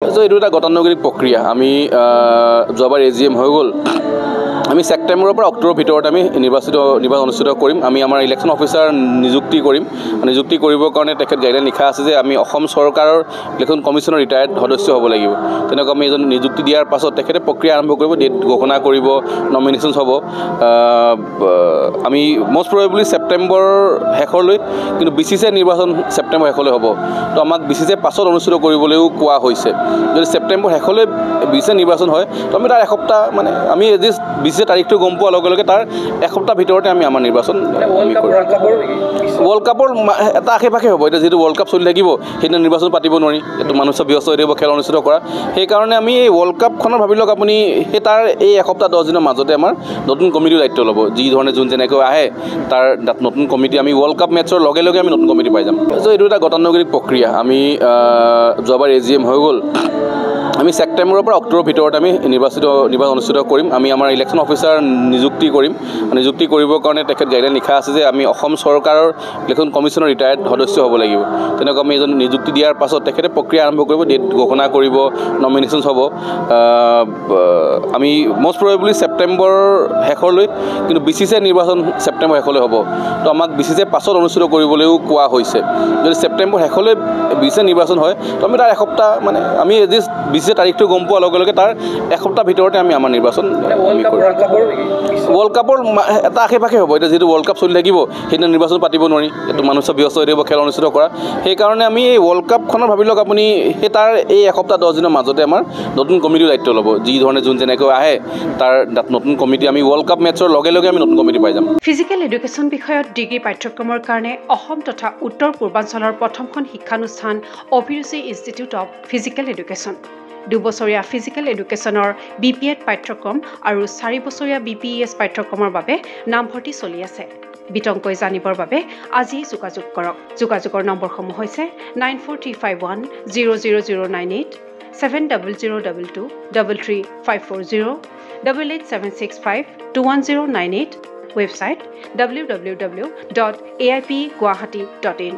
এইটো এটা গতানুগতিক প্ৰক্ৰিয়া আমি যোৱাবাৰ এজিএম হৈ গ'ল আমি সেপ্টেম্বৰৰ পৰা অক্টোবৰৰ ভিতৰত আমি নিৰ্বাচন অনুষ্ঠিত কৰিম আমি আমাৰ ইলেকশ্যন অফিচাৰ নিযুক্তি কৰিবৰ কাৰণে তেখেত গাইডলাইন লিখা আছে যে আমি অসম চৰকাৰৰ ইলেকশ্যন কমিশ্যনৰ ৰিটায়াৰ্ড সদস্য হ'ব লাগিব তেনেকৈ আমি এজন নিযুক্তি দিয়াৰ পাছত তেখেতে প্ৰক্ৰিয়া আৰম্ভ কৰিব ডেট ঘোষণা কৰিব নমিনেশ্যনছ হ'ব আমি মষ্ট প্ৰবেবলি ছেপ্টেম্বৰ শেষলৈ কিন্তু বিচিচিআই নিৰ্বাচন ছেপ্টেম্বৰ শেষলৈ হ'ব তো আমাক বিচিচিআই পাছত অনুষ্ঠিত কৰিবলৈও কোৱা হৈছে যদি ছেপ্টেম্বৰ শেষলৈ বিচিচিআই নিৰ্বাচন হয় তো আমি তাৰ এসপ্তাহ মানে আমি বিচিচিআই তাৰিখটো গম পোৱাৰ লগে লগে তাৰ এসপ্তাহ ভিতৰতে আমি আমাৰ নিৰ্বাচন ৱৰ্ল্ড কাপৰ এটা আশে পাশে হ'ব এতিয়া যিটো ৱৰ্ল্ড কাপ চলি থাকিব সেইদিনা নিৰ্বাচন পাতিব নোৱাৰি এইটো মানুহ চব ব্যস্ত হৈ থাকিব খেল অনুষ্ঠিত কৰা সেইকাৰণে আমি এই ৱৰ্ল্ড কাপখনৰ ভাবি লওক আপুনি সেই তাৰ এই এসপ্তাহ 10 দিনৰ মাজতে আমাৰ নতুন কমিটিৰ দায়িত্ব ল'ব যি ধৰণে যোন যেনেকৈ আহে তাৰ নতুন কমিটি আমি ৱৰ্ল্ড কাপ মেটছৰ লগে লগে আমি নতুন কমিটি পাই যাম এইটো এটা গতানুগতিক প্ৰক্ৰিয়া আমি যোৱাবাৰ এজিএম হৈ গ'ল আমি ছেপ্টেম্বৰৰ পৰা অক্টোবৰৰ ভিতৰত আমি নিৰ্বাচন অনুষ্ঠিত কৰিম আমি আমাৰ ইলেকশ্যন অফিচাৰ নিযুক্তি কৰিবৰ কাৰণে তেখেত গাইডলাইন লিখা আছে যে আমি অসম চৰকাৰৰ ইলেকশ্যন কমিশ্যনৰ ৰিটায়াৰ্ড সদস্য হ'ব লাগিব তেনেকৈ আমি এজন নিযুক্তি দিয়াৰ পাছত তেখেতে প্ৰক্ৰিয়া আৰম্ভ কৰিব ডেট ঘোষণা কৰিব নমিনেশ্যনছ হ'ব আমি মষ্ট প্ৰবেবলি ছেপ্টেম্বৰ শেষলৈ কিন্তু বিচিচিআই নিৰ্বাচন ছেপ্টেম্বৰ শেষলৈ হ'ব তো আমাক বিচিচিআই পাছত অনুষ্ঠিত কৰিবলৈও কোৱা হৈছে যদি ছেপ্টেম্বৰ শেষলৈ বিচিচিআই নিৰ্বাচন হয় তো আমি তাৰ এসপ্তাহ মানে আমি বিচিচিআই তাৰিখটো গম পোৱাৰ লগে লগে তাৰ এসপ্তাহ ভিতৰতে আমি আমাৰ নিৰ্বাচন ৱৰ্ল্ড কাপৰ এটা আশে পাশে হ'ব এতিয়া যিটো ৱৰ্ল্ড কাপ চলি থাকিব সেইদিনা নিৰ্বাচন পাতিব নোৱাৰি এইটো মানুহ চব ব্যস্ত হৈ থাকিব খেল অনুষ্ঠিত কৰা সেইকাৰণে আমি এই ৱৰ্ল্ড কাপখনৰ ভাবি লওক আপুনি সেই তাৰ এই এসপ্তাহ 10 দিনৰ মাজতে আমাৰ নতুন কমিটিৰ দায়িত্ব ল'ব যি ধৰণে যোন যেনেকৈ আহে তাৰ নতুন কমিটি আমি ৱৰ্ল্ড কাপ মেটছৰ লগে লগে আমি নতুন কমিটি পাই যাম ফিজিকেল এডুকেশ্যন বিষয়ত ডিগ্ৰী পাঠ্যক্ৰমৰ কাৰণে অসম তথা উত্তৰ পূৰ্বাঞ্চলৰ প্ৰথমখন শিক্ষানুষ্ঠান অভিৰুচি ইনষ্টিটিউট অৱ ফিজিকেল এডুকেশ্যন 2 বছৰীয়া ফিজিকেল এডুকেশ্যনৰ BPEd পাঠ্যক্ৰম আৰু 4 বছৰীয়া BPES পাঠ্যক্ৰমৰ বাবে নামভৰ্তি চলি আছে বিতংকৈ জানিবৰ বাবে আজি যোগাযোগ কৰক যোগাযোগৰ নম্বৰসমূহ হৈছে 9435100098 7002233540 88765210098 ৱেবছাইট www.aipguwahati.in